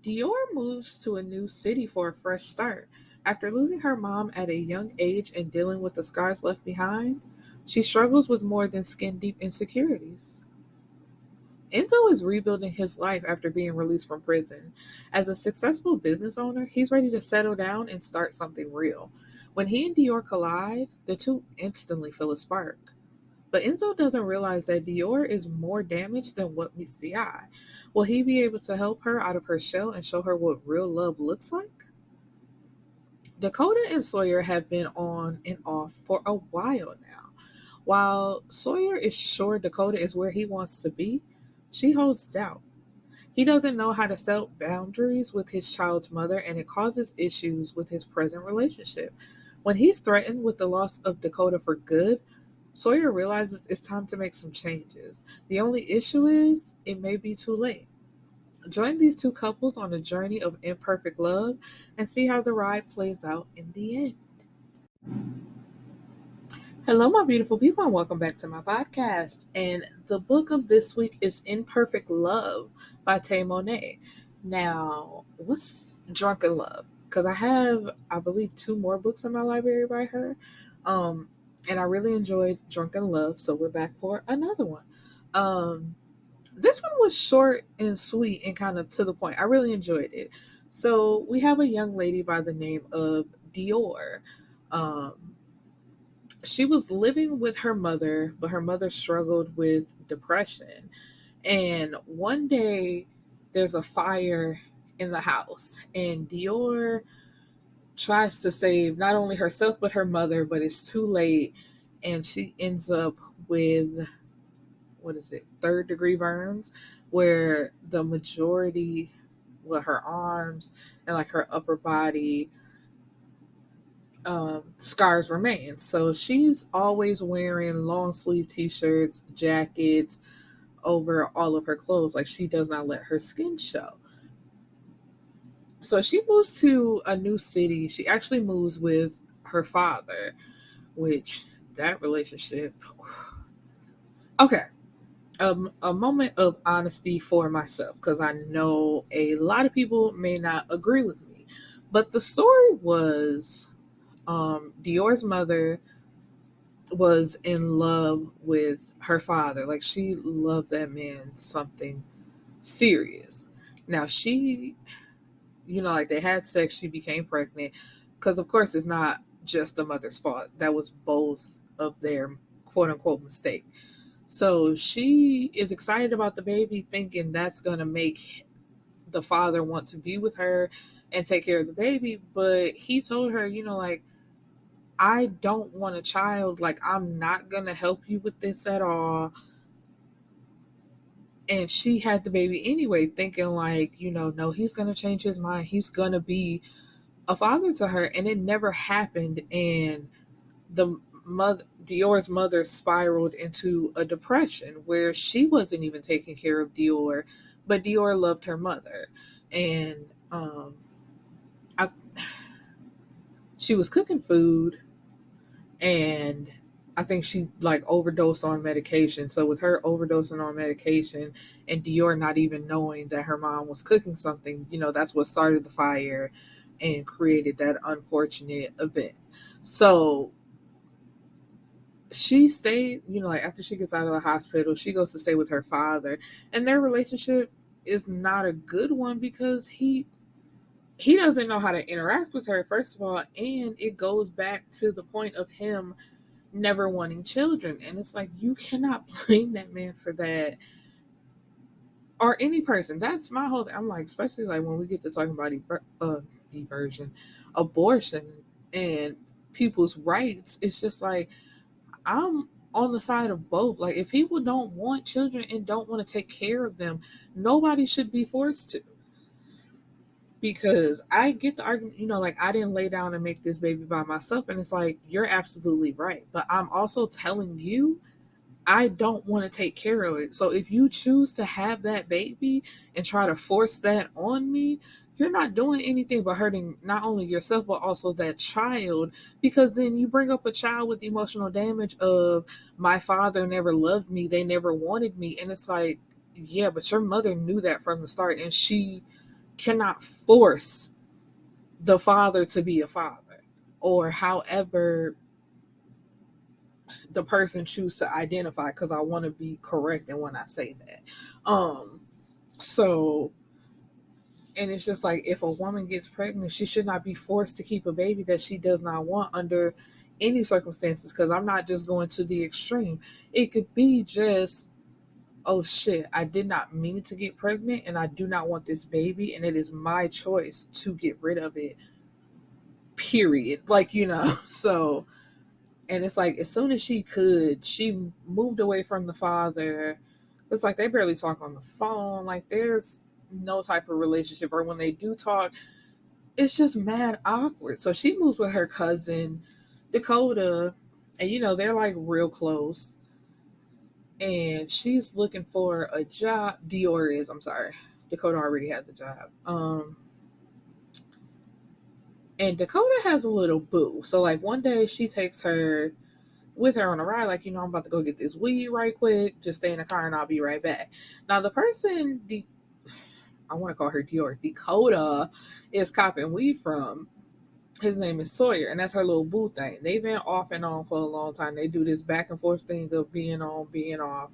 Dior moves to a new city for a fresh start. After losing her mom at a young age and dealing with the scars left behind, she struggles with more than skin deep insecurities. Enzo is rebuilding his life after being released from prison. As a successful business owner, he's ready to settle down and start something real. When he and Dior collide, the two instantly feel a spark. But Enzo doesn't realize that Dior is more damaged than what meets the eye. Will he be able to help her out of her shell and show her what real love looks like? Dakota and Sawyer have been on and off for a while now. While Sawyer is sure Dakota is where he wants to be, she holds doubt. He doesn't know how to set boundaries with his child's mother, and it causes issues with his present relationship. When he's threatened with the loss of Dakota for good, Sawyer realizes it's time to make some changes. The only issue is, it may be too late. Join these two couples on a journey of imperfect love and see how the ride plays out in the end. Hello, my beautiful people, and welcome back to my podcast. And the book of this week is Imperfect Love by Tay Monet. Now, what's Drunken Love? Because I have, I believe, two more books in my library by her. And I really enjoyed Drunken Love, so we're back for another one. This one was short and sweet and kind of to the point. I really enjoyed it. So we have a young lady by the name of Dior. Um, she was living with her mother, but her mother struggled with depression. And one day there's a fire in the house, and Dior tries to save not only herself but her mother, but it's too late, and she ends up with, what is it, third degree burns, where the majority, well, her arms and like her upper body scars remain. So she's always wearing long sleeve t-shirts, jackets over all of her clothes. Like, she does not let her skin show. So she moves to a new city. She actually moves with her father, which, that relationship. Okay. A moment of honesty for myself, because I know a lot of people may not agree with me. But the story was, Dior's mother was in love with her father. Like, she loved that man something serious. Now, she, like, they had sex, she became pregnant. Because, of course, it's not just the mother's fault. That was both of their quote unquote mistake. So she is excited about the baby, thinking that's going to make the father want to be with her and take care of the baby. But he told her, like, I don't want a child. Like, I'm not going to help you with this at all. And she had the baby anyway, thinking, like, no, he's going to change his mind. He's going to be a father to her. And it never happened. And the Dior's mother spiraled into a depression where she wasn't even taking care of Dior, but Dior loved her mother. And I, she was cooking food, and I think she like overdosed on medication. So with her overdosing on medication and Dior not even knowing that her mom was cooking something, that's what started the fire and created that unfortunate event. So she stayed, like, after she gets out of the hospital, she goes to stay with her father, and their relationship is not a good one because he doesn't know how to interact with her, first of all, and it goes back to the point of him never wanting children. And it's like, you cannot blame that man for that, or any person. That's my whole thing. I'm like, especially like when we get to talking about diversion, abortion, and people's rights, it's just like, I'm on the side of both. Like, if people don't want children and don't want to take care of them, nobody should be forced to. Because I get the argument, like, I didn't lay down and make this baby by myself. And it's like, you're absolutely right. But I'm also telling you, I don't want to take care of it. So if you choose to have that baby and try to force that on me, you're not doing anything but hurting not only yourself, but also that child. Because then you bring up a child with emotional damage of, my father never loved me, they never wanted me. And it's like, yeah, but your mother knew that from the start, and she cannot force the father to be a father, or however the person choose to identify, because I want to be correct in when I say that. So, and it's just like, if a woman gets pregnant, she should not be forced to keep a baby that she does not want under any circumstances, because I'm not just going to the extreme. It could be just, oh shit, I did not mean to get pregnant and I do not want this baby, and it is my choice to get rid of it, period. Like, so, and it's like, as soon as she could, she moved away from the father. It's like they barely talk on the phone. Like, there's no type of relationship, or when they do talk, it's just mad awkward. So she moves with her cousin Dakota, and they're like real close. And she's looking for a job. Dior is, I'm sorry. Dakota already has a job. And Dakota has a little boo. So like one day she takes her with her on a ride, like, I'm about to go get this weed right quick. Just stay in the car and I'll be right back. Now the person I want to call her Dior, Dakota is copping weed from, his name is Sawyer, and that's her little boo thing. They've been off and on for a long time. They do this back and forth thing of being on, being off.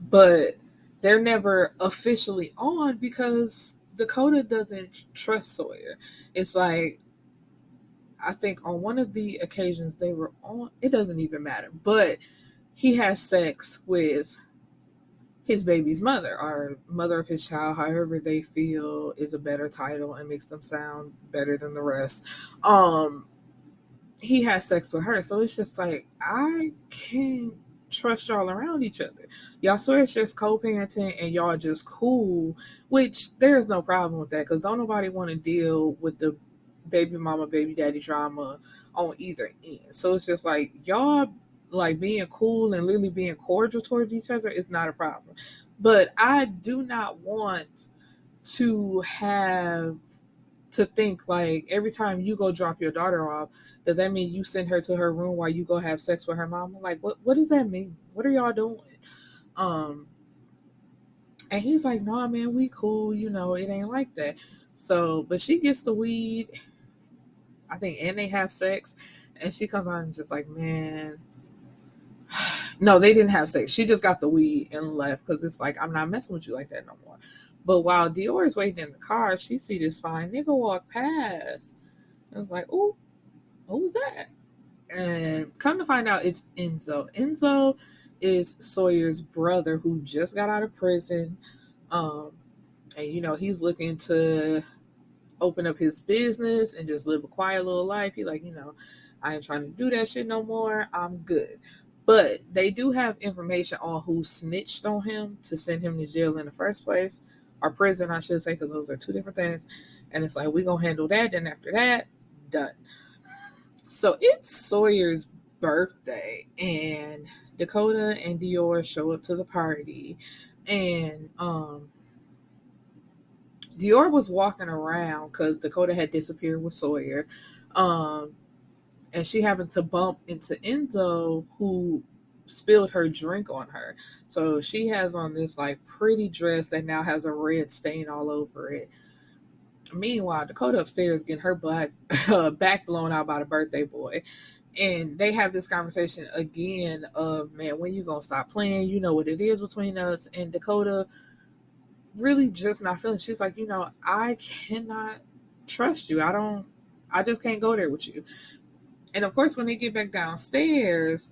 But they're never officially on because Dakota doesn't trust Sawyer. It's like, I think on one of the occasions they were on, it doesn't even matter, but he has sex with his baby's mother, or mother of his child, however they feel is a better title and makes them sound better than the rest. He has sex with her. So it's just like, I can't trust y'all around each other. Y'all swear it's just co-parenting and y'all just cool, which there's no problem with that, because don't nobody want to deal with the baby mama, baby daddy drama on either end. So it's just like, y'all like being cool and literally being cordial towards each other is not a problem. But I do not want to have to think like every time you go drop your daughter off, does that mean you send her to her room while you go have sex with her mama? Like, what does that mean? What are y'all doing? And he's like, no, man, we cool, it ain't like that. So, but she gets the weed, I think, and they have sex, and she comes out and just like, man, no, they didn't have sex. She just got the weed and left, because it's like, I'm not messing with you like that no more. But while Dior is waiting in the car, she see this fine nigga walk past. I was like, oh, who was that? And come to find out, it's Enzo. Enzo is Sawyer's brother who just got out of prison. And, he's looking to open up his business and just live a quiet little life. He's like, I ain't trying to do that shit no more. I'm good. But they do have information on who snitched on him to send him to jail in the first place, or prison, I should say, because those are two different things. And it's like, we gonna handle that. Then after that, done. So it's Sawyer's birthday, and Dakota and Dior show up to the party, and Dior was walking around because Dakota had disappeared with Sawyer. And she happened to bump into Enzo, who spilled her drink on her. So she has on this like pretty dress that now has a red stain all over it. Meanwhile, Dakota upstairs getting her back blown out by the birthday boy. And they have this conversation again of, man, when you gonna stop playing? You know what it is between us. And Dakota really just not feeling. She's like, I cannot trust you. I just can't go there with you. And of course, when they get back downstairs,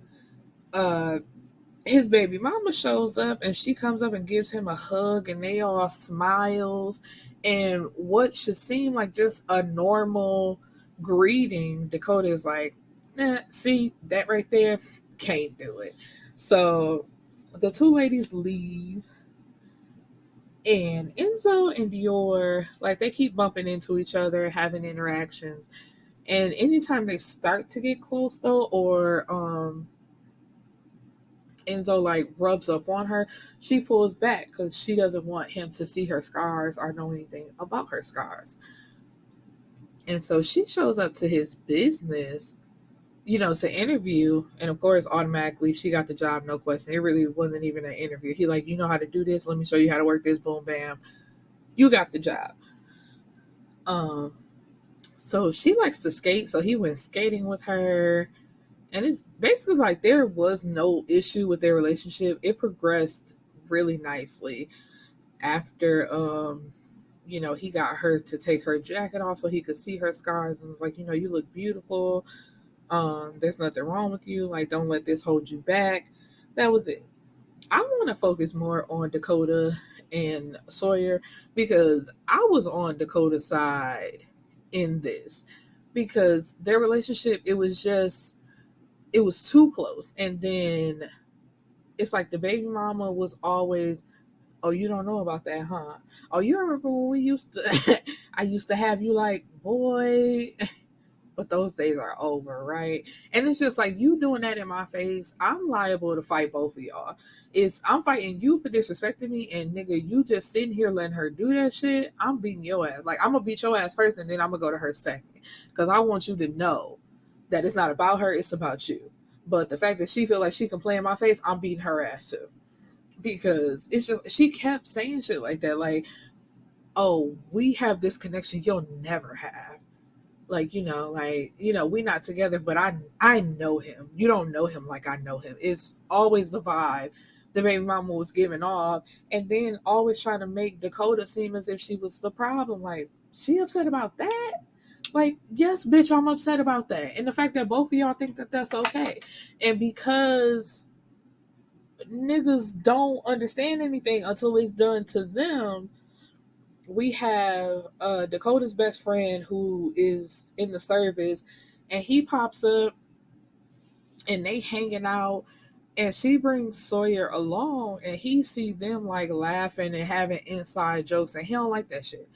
his baby mama shows up, and she comes up and gives him a hug, and they all smiles. And what should seem like just a normal greeting, Dakota is like, see, that right there, can't do it. So the two ladies leave, and Enzo and Dior, like, they keep bumping into each other, having interactions. And anytime they start to get close, though, or Enzo like rubs up on her, she pulls back because she doesn't want him to see her scars or know anything about her scars. And so she shows up to his business, to interview. And of course, automatically, she got the job, no question. It really wasn't even an interview. He like, you know how to do this? Let me show you how to work this. Boom, bam. You got the job. Um, so she likes to skate, so he went skating with her. And it's basically like there was no issue with their relationship. It progressed really nicely after he got her to take her jacket off so he could see her scars, and was like, you look beautiful. There's nothing wrong with you. Like, don't let this hold you back. That was it. I want to focus more on Dakota and Sawyer because I was on Dakota's side in this because their relationship, it was too close. And then it's like the baby mama was always, oh, you don't know about that, huh? Oh, you remember when we used to, I used to have you like, boy, but those days are over, right? And it's just like, you doing that in my face, I'm liable to fight both of y'all. I'm fighting you for disrespecting me, and nigga, you just sitting here letting her do that shit. I'm beating your ass. Like, I'm gonna beat your ass first, and then I'm gonna go to her second, because I want you to know that it's not about her, it's about you. But the fact that she feel like she can play in my face, I'm beating her ass too. Because it's just, she kept saying shit like that, like, oh, we have this connection you'll never have. Like, we not together, but I know him. You don't know him like I know him. It's always the vibe the baby mama was giving off. And then always trying to make Dakota seem as if she was the problem. Like, she upset about that? Like, yes, bitch, I'm upset about that. And the fact that both of y'all think that that's okay. And because niggas don't understand anything until it's done to them, we have Dakota's best friend who is in the service, and he pops up and they hanging out, and she brings Sawyer along, and he see them like laughing and having inside jokes, and he don't like that shit.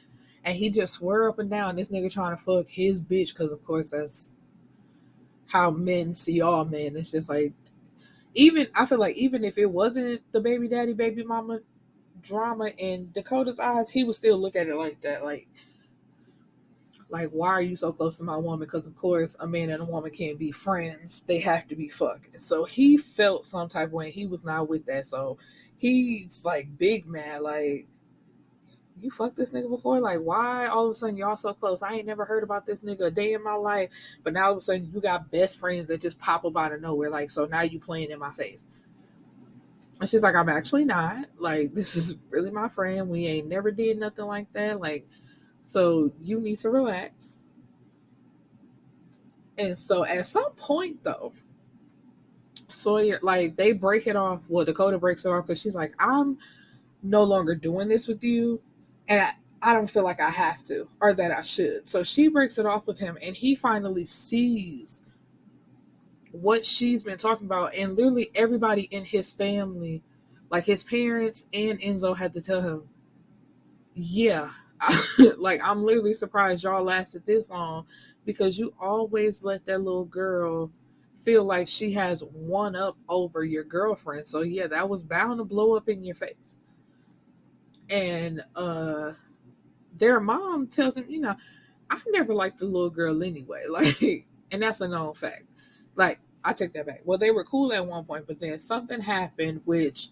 And he just swear up and down this nigga trying to fuck his bitch, because of course that's how men see all men. It's just like, even I feel like even if it wasn't the baby daddy baby mama drama in Dakota's eyes, he would still look at it like that. Like, why are you so close to my woman? Because of course a man and a woman can't be friends. They have to be fucking. So he felt some type of way. He was not with that. So he's like big mad, like, you fucked this nigga before? Like, why all of a sudden y'all so close? I ain't never heard about this nigga a day in my life. But now all of a sudden you got best friends that just pop up out of nowhere. Like, so now you playing in my face. And she's like, I'm actually not. Like, this is really my friend. We ain't never did nothing like that. Like, so you need to relax. And so at some point, though, Sawyer, like, they break it off. Well, Dakota breaks it off because she's like, I'm no longer doing this with you. And I don't feel like I have to or that I should. So she breaks it off with him, and he finally sees what she's been talking about. And literally everybody in his family, like his parents and Enzo, had to tell him, yeah, like, I'm literally surprised y'all lasted this long, because you always let that little girl feel like she has one up over your girlfriend. So yeah, that was bound to blow up in your face. And their mom tells him, I never liked the little girl anyway. Like, and that's a known fact. Like, I take that back. Well, they were cool at one point, but then something happened which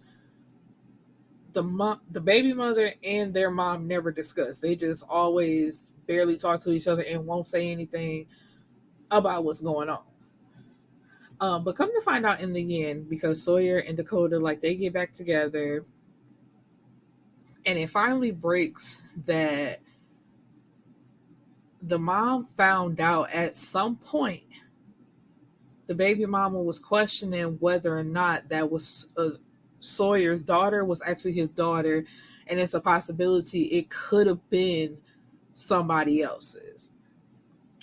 the baby mother and their mom never discuss. They just always barely talk to each other and won't say anything about what's going on. But come to find out in the end, because Sawyer and Dakota, like, they get back together, and it finally breaks that the mom found out at some point the baby mama was questioning whether or not that was Sawyer's daughter was actually his daughter, and it's a possibility it could have been somebody else's.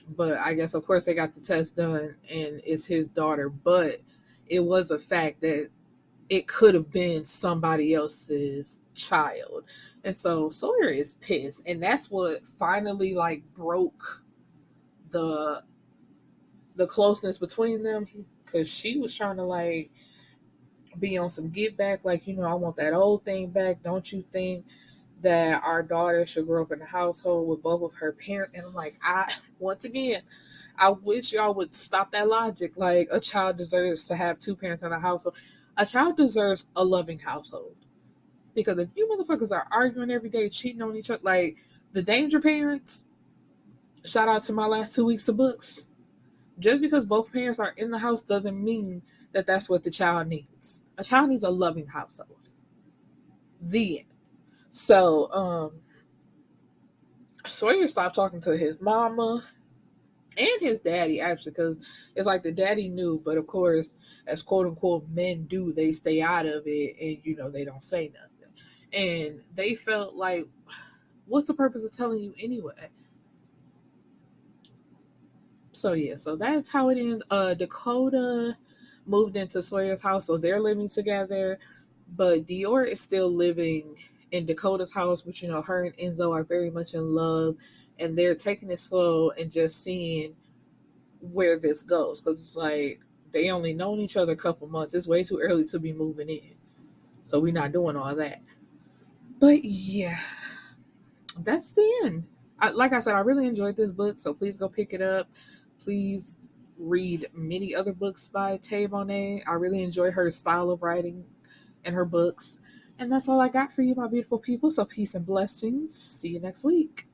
But I guess, of course, they got the test done and it's his daughter, but it was a fact that it could have been somebody else's child. And so Sawyer is pissed, and that's what finally like broke the closeness between them, because she was trying to like be on some get back, like, I want that old thing back. Don't you think that our daughter should grow up in a household with both of her parents? And I'm like, once again, I wish y'all would stop that logic. Like, a child deserves to have two parents in a household. A child deserves a loving household. Because if you motherfuckers are arguing every day, cheating on each other, like the danger parents, shout out to my last 2 weeks of books. Just because both parents are in the house doesn't mean that that's what the child needs. A child needs a loving household. The end. So, Sawyer stopped talking to his mama and his daddy, actually, because it's like the daddy knew, but of course, as quote unquote men do, they stay out of it and, they don't say nothing. And they felt like, what's the purpose of telling you anyway? So yeah, so that's how it ends. Dakota moved into Sawyer's house, so they're living together. But Dior is still living in Dakota's house, which her and Enzo are very much in love, and they're taking it slow and just seeing where this goes. Because it's like they only known each other a couple months. It's way too early to be moving in, so we're not doing all that. But yeah, that's the end. Like I said, I really enjoyed this book, so please go pick it up. Please read many other books by Tay Monet. I really enjoy her style of writing and her books. And that's all I got for you, my beautiful people. So peace and blessings. See you next week.